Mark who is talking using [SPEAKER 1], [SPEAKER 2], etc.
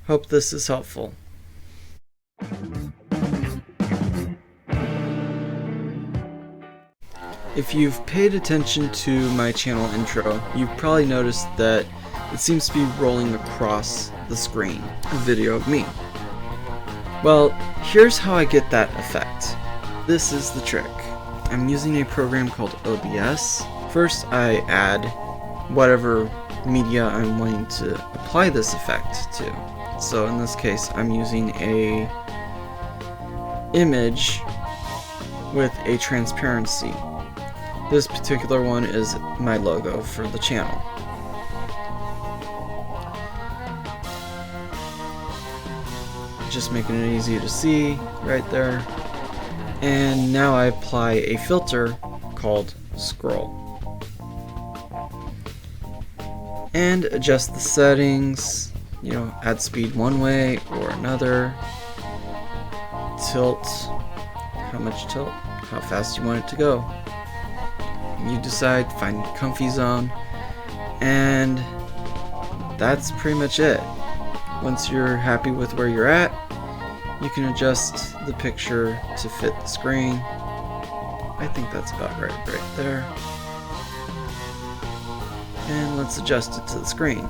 [SPEAKER 1] Hope this is helpful. If you've paid attention to my channel intro, you've probably noticed that it seems to be rolling across the screen, a video of me. Well, here's how I get that effect. This is the trick. I'm using a program called OBS. First, I add whatever media I'm wanting to apply this effect to. So in this case, I'm using a image with a transparency. This particular one is my logo for the channel. Just making it easy to see right there. And now I apply a filter called scroll. And adjust the settings, add speed one way or another. Tilt, how much tilt, how fast you want it to go. You decide, find a comfy zone, and that's pretty much it. Once you're happy with where you're at, you can adjust the picture to fit the screen. I think that's about right there. And let's adjust it to the screen.